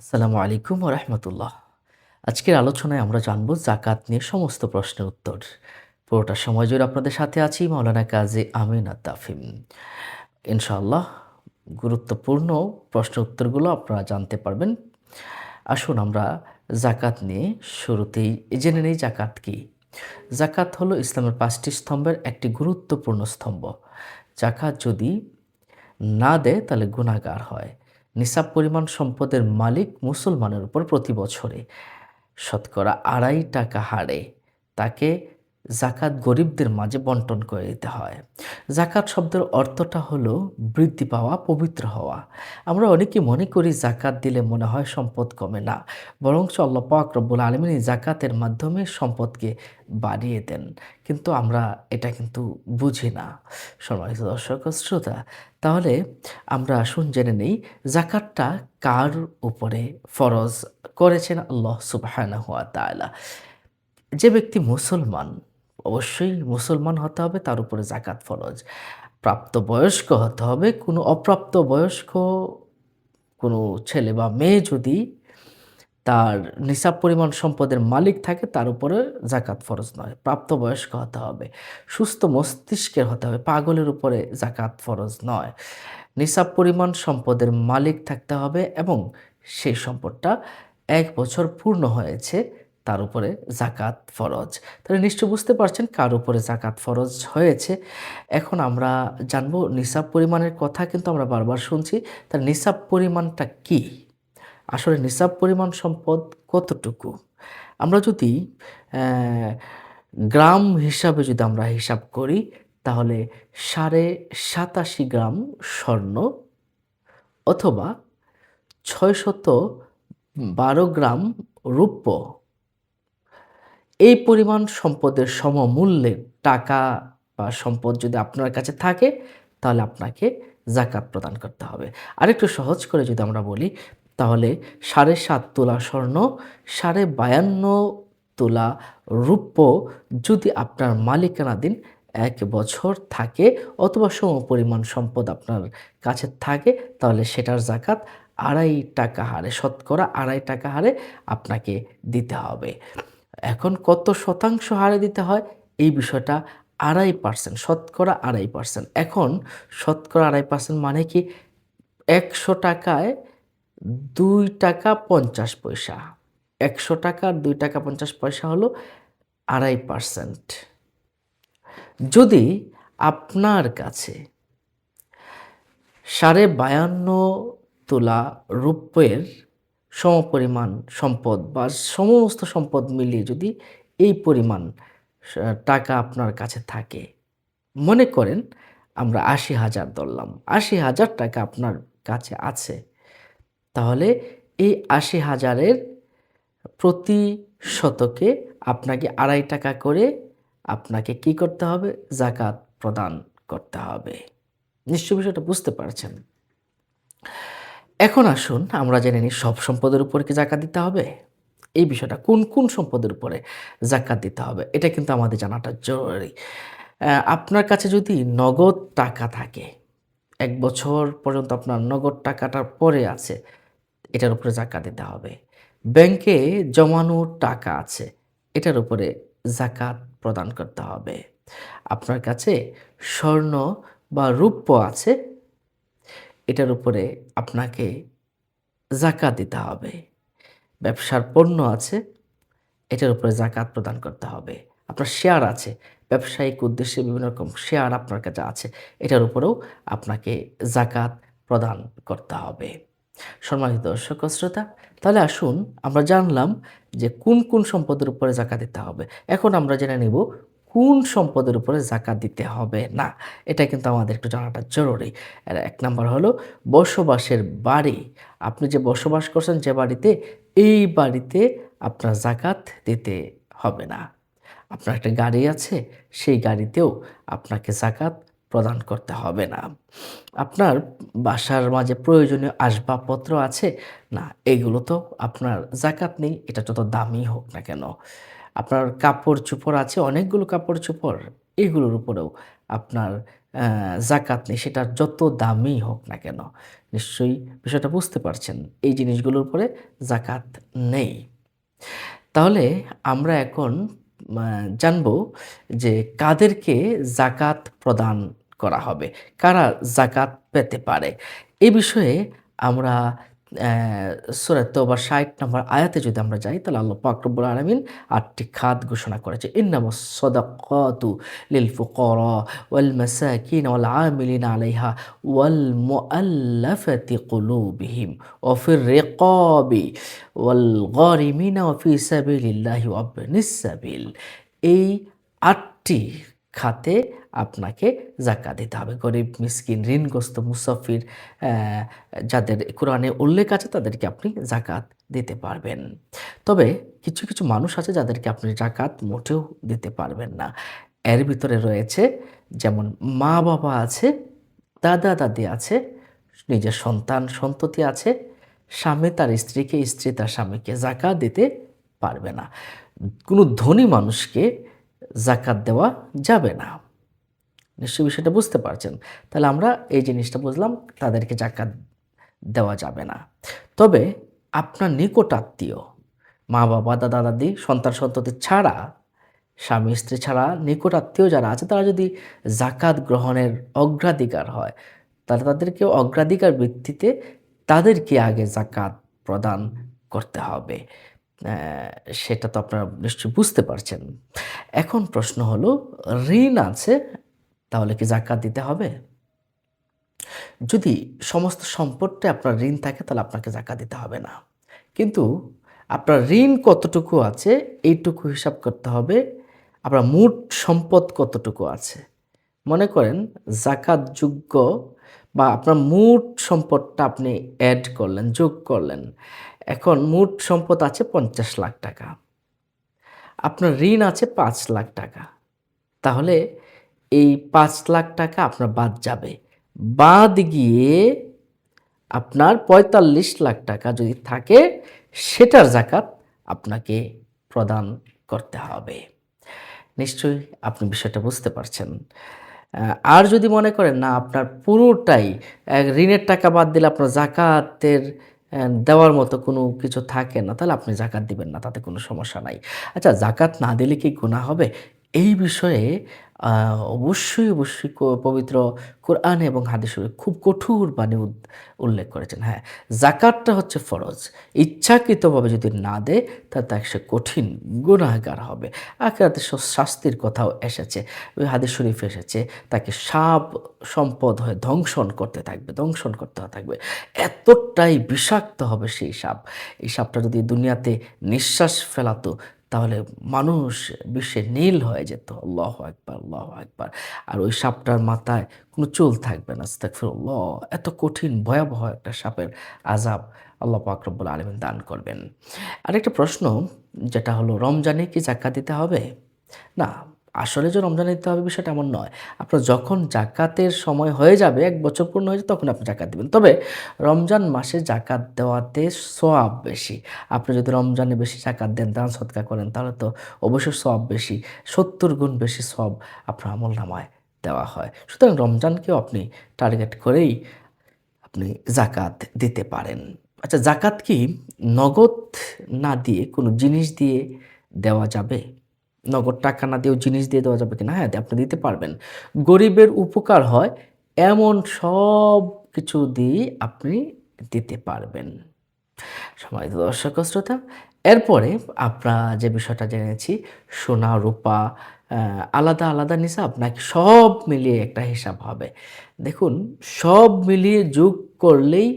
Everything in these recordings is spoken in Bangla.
আসসালামু আলাইকুম ওয়া রাহমাতুল্লাহ। আজকের আলোচনায় আমরা জানব যাকাত নিয়ে সমস্ত প্রশ্নের উত্তর। পুরোটা সময় জুড়ে আপনাদের সাথে আছি মাওলানা কাজী আমিন আত-তাফিম। ইনশাআল্লাহ গুরুত্বপূর্ণ প্রশ্নের উত্তরগুলো আপনারা জানতে পারবেন। আসুন আমরা যাকাত নিয়ে শুরুতেই জেনে নেই যাকাত কী? যাকাত হলো ইসলামের ৫টি স্তম্ভের একটি গুরুত্বপূর্ণ স্তম্ভ। যাকাত যদি না দেয় তাহলে গুনাহগার হয়। নিসাব পরিমাণ সম্পদের মালিক মুসলমানের উপর প্রতি বছরে শতকরা ২.৫ টাকা হারে তাকে যাকাত গরিবদের মাঝে বন্টন করে দিতে হয়। যাকাত শব্দের অর্থটা হলো বৃদ্ধি পাওয়া, পবিত্র হওয়া। আমরা অনেকে মনে করি যাকাত দিলে মনে হয় সম্পদ কমে, না। বরঞ্চ আল্লাহ পাক রব্বুল আলামিন এই যাকাতের মাধ্যমে সম্পদকে বাড়িয়ে দেন। কিন্তু আমরা এটা কিন্তু বুঝি না। সম্মানিত দর্শক ও শ্রোতা, তাহলে আমরা আসুন জেনে নেই যাকাতটা কার উপরে ফরজ করেছেন আল্লাহ সুবহানাহু ওয়া তাআলা। যে ব্যক্তি মুসলমান, অবশ্যই মুসলমান হতে হবে, তার উপরে যাকাত ফরজ। প্রাপ্তবয়স্ক হতে হবে। কোনো অপ্রাপ্ত বয়স্ক কোনো ছেলে বা মেয়ে যদি তার নিসাব পরিমাণ সম্পদের মালিক থাকে, তার উপরে যাকাত ফরজ নয়। প্রাপ্তবয়স্ক হতে হবে। সুস্থ মস্তিষ্কের হতে হবে। পাগলের উপরে যাকাত ফরজ নয়। নিসাব পরিমাণ সম্পদের মালিক থাকতে হবে এবং সেই সম্পদটা ১ বছর পূর্ণ হয়েছে, তার উপরে যাকাত ফরজ। তাহলে নিশ্চয়ই বুঝতে পারছেন কার উপরে যাকাত ফরজ হয়েছে। এখন আমরা জানব নিসাব পরিমাণের কথা কিন্তু আমরা বারবার শুনছি। তার নিসাব পরিমাণটা কী? আসলে নিসাব পরিমাণ সম্পদ কতটুকু? আমরা যদি অ্যা গ্রাম হিসাবে যদি আমরা হিসাব করি, তাহলে ৮৭.৫ গ্রাম স্বর্ণ অথবা ৬১২ গ্রাম রৌপ্য, এই পরিমাণ সম্পদের সমমূল্যের টাকা বা সম্পদ যদি আপনার কাছে থাকে, তাহলে আপনাকে যাকাত প্রদান করতে হবে। আরেকটু সহজ করে যদি আমরা বলি, তাহলে ৭.৫ তোলা স্বর্ণ, ৫২.৫ তোলা রৌপ্য যদি আপনার মালিকানাধীন ১ বছর থাকে অথবা সমপরিমাণ সম্পদ আপনার কাছে থাকে, তাহলে সেটার যাকাত ২.৫ টাকা হারে, শতকরা ২.৫ টাকা হারে আপনাকে দিতে হবে। এখন কত শতাংশ হারে দিতে হয়, এই বিষয়টা ২.৫%, শতকরা ২.৫%। এখন শতকরা ২.৫% মানে কি? ১০০ টাকায় ৳২.৫০। ১০০ টাকার ৳২.৫০ হলো ২.৫%। যদি আপনার কাছে ৫২.৫ তোলা রৌপ্যের সমপরিমাণ সম্পদ বা সমস্ত সম্পদ মিলিয়ে যদি এই পরিমাণ টাকা আপনার কাছে থাকে, মনে করেন আমরা ৮০,০০০ ধরলাম। ৮০,০০০ টাকা আপনার কাছে আছে। তাহলে এই ৮০,০০০-এর প্রতি শতকে আপনাকে ২.৫ টাকা করে আপনাকে কি করতে হবে? যাকাত প্রদান করতে হবে। নিশ্চয়ই বিষয়টা বুঝতে পারছেন। এখন আসুন আমরা জেনে নিই সব সম্পদের উপর কি যাকাত দিতে হবে? এই বিষয়টা কোন সম্পদের উপরে যাকাত দিতে হবে? এটা কিন্তু আমাদের জানাটা জরুরি। আপনার কাছে যদি নগদ টাকা থাকে, ১ বছর পর্যন্ত আপনার নগদ টাকাটা পড়ে আছে, এটার উপরে যাকাত দিতে হবে। ব্যাংকে জমানো টাকা আছে, এটার উপরে যাকাত প্রদান করতে হবে। আপনার কাছে স্বর্ণ বা রৌপ্য আছে, এটার উপরে আপনাকে যাকাত দিতে হবে। ব্যবসার পণ্য আছে, এটার উপরে যাকাত প্রদান করতে হবে। আপনার শেয়ার আছে, ব্যবসায়িক উদ্দেশ্যে বিভিন্ন রকম শেয়ার আপনার কাছে আছে, এটার উপরেও আপনাকে যাকাত প্রদান করতে হবে। সম্মানিত দর্শক ও শ্রোতা, তাহলে আসুন আমরা জানলাম যে কোন সম্পদের উপরে যাকাত দিতে হবে। এখন আমরা জেনে নিব কোন সম্পদের উপরে যাকাত দিতে হবে না। এটা কিন্তু আমাদের একটু জানাটা জরুরি। ১ নাম্বার হলো বসবাসের বাড়ি। আপনি যে বসবাস করছেন যে বাড়িতে, এই বাড়িতে আপনার যাকাত দিতে হবে না। আপনার একটা গাড়ি আছে, সেই গাড়িতেও আপনাকে যাকাত প্রদান করতে হবে না। আপনার বাসার মাঝে প্রয়োজনীয় আসবাবপত্র আছে, না, এগুলোতেও আপনার যাকাত নেই, এটা যত দামি হোক না কেন। আপনার কাপড়-চোপড় আছে, অনেকগুলো কাপড়-চোপড়, এগুলোর উপরেও আপনার যাকাত নেই, সেটা যত দামি হোক না কেন। নিশ্চয়ই বিষয়টা বুঝতে পারছেন। এই জিনিসগুলোর উপরে যাকাত নেই। তাহলে আমরা এখন জানবো যে কাদেরকে যাকাত প্রদান করা হবে, কারা যাকাত পেতে পারে। এ বিষয়ে আমরা সূরা তওবার ৬০ নম্বর আয়াতে যদি আমরা যাই, তাহলে আল্লাহ পাক রব্বুল আলামিন ৮ টি খাত ঘোষণা করেছে। ইন্নামাস সাদাকাতু লিল ফুকারা ওয়াল মাসাকিন ওয়াল আমিলিনা আলাইহা ওয়াল মুআল্লাফাতি কুলুবিহিম ওয়া ফির রিকাবি ওয়াল গারিমিনা ওয়া ফি সাবিলিল্লাহি ওয়া ইবনিস সাবিল। এই ৮টি খাতে আপনাকে যাকাত দিতে হবে। গরিব, মিসকিন, ঋণগ্রস্ত, মুসাফির, যাদের কোরআনে উল্লেখ আছে তাদেরকে আপনি যাকাত দিতে পারবেন। তবে কিছু, কিছু মানুষ আছে যাদেরকে আপনি যাকাত মোটেও দিতে পারবেন না। এর ভিতরে রয়েছে যেমন মা-বাবা আছে, দাদা-দাদি আছে, নিজের সন্তান সন্ততি আছে, স্বামী তার স্ত্রীকে, স্ত্রী তার স্বামীকে যাকাত দিতে পারবে না। কোনো ধনী মানুষকে যাকাত দেওয়া যাবে না। নিশ্চয়ই বিষয়টা বুঝতে পারছেন। তাহলে আমরা এই জিনিসটা বুঝলাম, তাদেরকে যাকাত দেওয়া যাবে না। তবে আপনার নিকট আত্মীয়, মা-বাবা, দাদা-দাদি, সন্তান-সন্ততি ছাড়া, স্বামী স্ত্রী ছাড়া নিকট আত্মীয় যারা আছে তারা যদি যাকাত গ্রহণের অগ্রাধিকার হয়, তাহলে তাদেরকেও অগ্রাধিকার ভিত্তিতে তাদেরকে আগে যাকাত প্রদান করতে হবে। সেটা তো আপনারা নিশ্চয়ই বুঝতে পারছেন। এখন প্রশ্ন হলো, ঋণ আছে, তাহলে কি যাকাত দিতে হবে? যদি সমস্ত সম্পদটা আপনার ঋণ থাকে তাহলে আপনাকে যাকাত দিতে হবে না। কিন্তু আপনার ঋণ কতটুকু আছে এইটুকু হিসাব করতে হবে। আপনার মোট সম্পদ কতটুকু আছে। মনে করেন যাকাতযোগ্য বা আপনার মোট সম্পদটা আপনি অ্যাড করলেন, যোগ করলেন। এখন মোট সম্পদ আছে ৫০ লাখ টাকা। আপনার ঋণ আছে ৫ লাখ টাকা। তাহলে এই ৫ লাখ টাকা আপনার বাদ যাবে। বাদ গিয়ে আপনার ৪৫ লাখ টাকা যদি থাকে, সেটার যাকাত আপনাকে প্রদান করতে হবে। নিশ্চয়ই আপনি বিষয়টা বুঝতে পারছেন। আর যদি মনে করেন না আপনার পুরোটাই ঋণের টাকা বাদ দিলে আপনার যাকাতের দেওয়ার মতো কোনো কিছু থাকে না, তাহলে আপনি যাকাত দিবেন না, তাতে কোনো সমস্যা নাই। আচ্ছা, যাকাত না দিলে কি গুনাহ হবে? এই বিষয়ে অবশ্যই, অবশ্যই পবিত্র কোরআন এবং হাদিস শরীফ খুব কঠোর বাণী উল্লেখ করেছেন। হ্যাঁ, যাকাতটা হচ্ছে ফরজ। ইচ্ছাকৃতভাবে যদি না দেয় তাহলে তাকে সে কঠিন গুনাহগার হবে। আখিরাতে শাস্তির কথাও এসেছে, ওই হাদিস শরীফে এসেছে, তাকে সাপ সম্পদ হয়ে দংশন করতে থাকবে। এতটাই বিষাক্ত হবে সেই সাপ। এই সাপটা যদি দুনিয়াতে নিঃশ্বাস ফেলাতো তাহলে মানুষ বিশ্বে নীল হয়ে যেত। আল্লাহু আকবার, আল্লাহু আকবার। আর ওই সাপটার মাথায় কোনো চুল থাকবে না। আস্তাগফিরুল্লাহ। এত কঠিন ভয়াবহ একটা সাপের আযাব আল্লাহ পাক রব্বুল আলামিন দান করবেন। আরেকটা প্রশ্ন, যেটা হলো, রমজানে কি যাকাত দিতে হবে? না, আসলে যে রমজানে দিতে হবে বিষয়টা এমন নয়। আপনার যখন যাকাতের সময় হয়ে যাবে, ১ বছর পূর্ণ হয়ে যাবে, তখন আপনি যাকাত দিবেন। তবে রমজান মাসে যাকাত দেওয়াতে সওয়াব বেশি। আপনি যদি রমজানে বেশি যাকাত দেন, দান সদকা করেন, তাহলে তো অবশ্যই সওয়াব বেশি। ৭০ গুণ বেশি সওয়াব আপনার আমলনামায় দেওয়া হয়। সুতরাং রমজানকেও আপনি টার্গেট করেই আপনি যাকাত দিতে পারেন। আচ্ছা, যাকাত কি নগদ না দিয়ে কোনো জিনিস দিয়ে দেওয়া যাবে? নগদ টাকা না দিয়েও জিনিস দিয়ে দেওয়া যাবে কিনা? হ্যাঁ, আপনি দিতে পারবেন। গরিবের উপকার হয় এমন সব কিছু দিয়ে আপনি দিতে পারবেন। সম্মানিত দর্শক ও শ্রোতা, এরপরে আমরা যে বিষয়টা জেনেছি, সোনা, রূপা, আলাদা, আলাদা নিসাব নাকি সব মিলিয়ে একটা হিসাব হবে? দেখুন, সব মিলিয়ে যোগ করলেই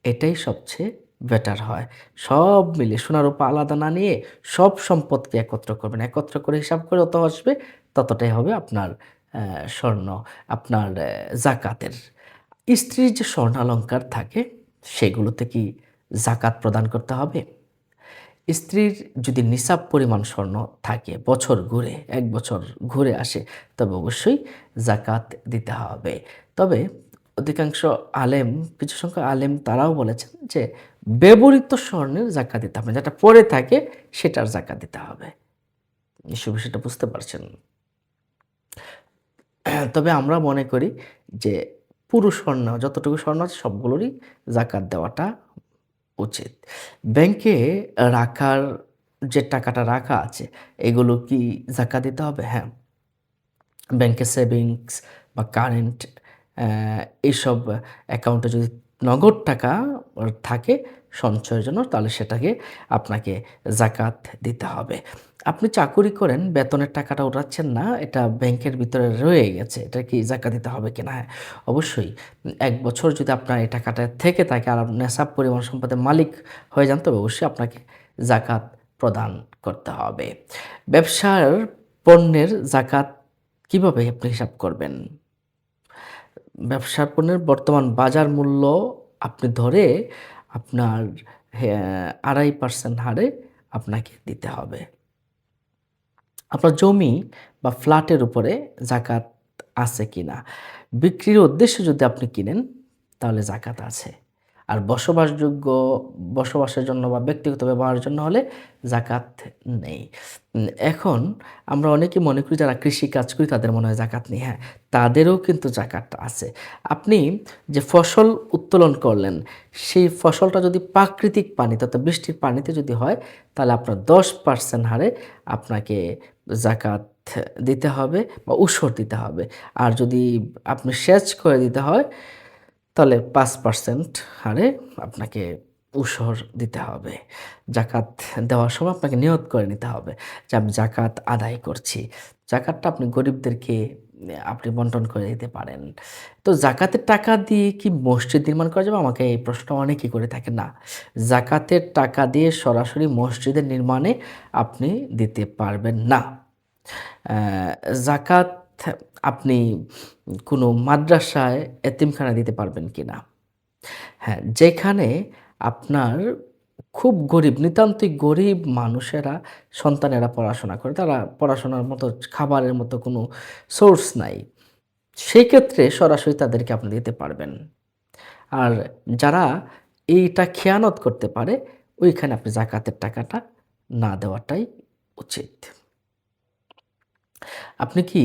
এটাই সবচেয়ে বেটার হয়। সব মিলিয়ে সোনা, রূপা আলাদা না নিয়ে সব সম্পদকে একত্র করবেন। একত্র করে হিসাব করে যত আসবে ততটাই হবে আপনার স্বর্ণ, আপনার যাকাতের। স্ত্রীর যে স্বর্ণালঙ্কার থাকে সেগুলোতে কি যাকাত প্রদান করতে হবে? স্ত্রীর যদি নিসাব পরিমাণ স্বর্ণ থাকে, বছর ঘুরে ১ বছর ঘুরে আসে, তবে অবশ্যই যাকাত দিতে হবে। তবে অধিকাংশ আলেম, কিছু সংখ্যক আলেম তারাও বলেছেন যে ব্যবহৃত স্বর্ণের যাকাত দিতে হবে, যেটা পড়ে থাকে সেটার যাকাত দিতে হবে। নিশ্চয়ই বিষয়টা বুঝতে পারছেন। তবে আমরা মনে করি যে পুরো স্বর্ণ যতটুকু স্বর্ণ আছে সবগুলোরই জাকাত দেওয়াটা উচিত। ব্যাংকে রাখার যে টাকাটা রাখা আছে এগুলো কি জাকাত দিতে হবে? হ্যাঁ। ব্যাংকে সেভিংস বা কারেন্ট অ্যা এইসব অ্যাকাউন্টে যদি নগদ টাকা থাকে সঞ্চয়ের জন্য তাহলে সেটাকে আপনাকে জাকাত দিতে হবে। আপনি চাকুরি করেন, বেতনের টাকাটা উঠাচ্ছেন না, এটা ব্যাংকের ভিতরে রয়ে গেছে। এটা কি জাকাত দিতে হবে কিনা? হ্যাঁ, অবশ্যই। ১ বছর যদি আপনার এই টাকাটা থেকে থাকে আর আপনি নেশাব পরিমাণ সম্পদের মালিক হয়ে যান তবে অবশ্যই আপনাকে জাকাত প্রদান করতে হবে। ব্যবসার পণ্যের জাকাত কিভাবে আপনি হিসাব করবেন? ব্যবসার পণ্যের বর্তমান বাজার মূল্য আপনি ধরে আপনার ২.৫% হারে আপনাকে দিতে হবে। আপনার জমি বা ফ্ল্যাটের উপরে জাকাত আছে কিনা? বিক্রির উদ্দেশ্যে যদি আপনি কিনেন তাহলে জাকাত আছে। আর বসবাসের জন্য বা ব্যক্তিগত ব্যবহারের জন্য হলে জাকাত নেই। এখন আমরা অনেকেই মনে করি যারা কৃষিকাজ করি তাদের মনে হয় জাকাত নেই। হ্যাঁ, তাদেরও কিন্তু জাকাত আছে। আপনি যে ফসল উত্তোলন করলেন, সেই ফসলটা যদি প্রাকৃতিক পানিতে অর্থাৎ বৃষ্টির পানিতে যদি হয় তাহলে আপনার ১০% হারে আপনাকে জাকাত দিতে হবে বা উসর দিতে হবে। আর যদি আপনি সেচ করে দিতে হয় তাহলে ৫% হারে আপনাকে উসর দিতে হবে। জাকাত দেওয়ার সময় আপনাকে নিয়ত করে নিতে হবে যে আমি জাকাত আদায় করছি। জাকাতটা আপনি গরিবদেরকে আপনি বন্টন করে দিতে পারেন। তো জাকাতের টাকা দিয়ে কি মসজিদ নির্মাণ করা যাবে? আমাকে এই প্রশ্নটা অনেকেই করে থাকেন। না, জাকাতের টাকা দিয়ে সরাসরি মসজিদের নির্মাণে আপনি দিতে পারবেন না। জাকাত আপনি কোনো মাদ্রাসায় এতিমখানায় দিতে পারবেন কিনা? হ্যাঁ, যেখানে আপনার খুব গরিব, নিতান্তই গরিব মানুষেরা সন্তানেরা পড়াশোনা করে, তারা পড়াশোনার মতো খাবারের মতো কোনো সোর্স নাই। সেক্ষেত্রে সরাসরি তাদেরকে আপনি দিতে পারবেন। আর যারা এইটা খেয়ানত করতে পারে, ওইখানে আপনি জাকাতের টাকাটা না দেওয়াটাই উচিত। আপনি কি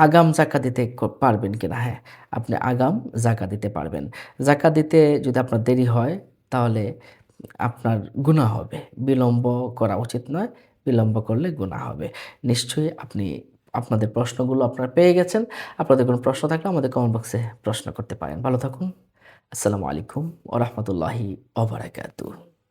আগাম জাকাত দিতে পারবেন কিনা? হ্যাঁ, আপনি আগাম জাকাত দিতে পারবেন। জাকাত দিতে যদি আপনার দেরি হয় তাহলে আপনার গুনাহ হবে। বিলম্ব করা উচিত নয়। বিলম্ব করলে গুনাহ হবে। নিশ্চয়ই আপনি আপনাদের প্রশ্নগুলো আপনারা পেয়ে গেছেন। আপনাদের কোনো প্রশ্ন থাকলে আমাদের কমেন্ট বক্সে প্রশ্ন করতে পারেন। ভালো থাকুন। আসসালামু আলাইকুম ওয়া রাহমাতুল্লাহি ওয়া বারাকাতুহু।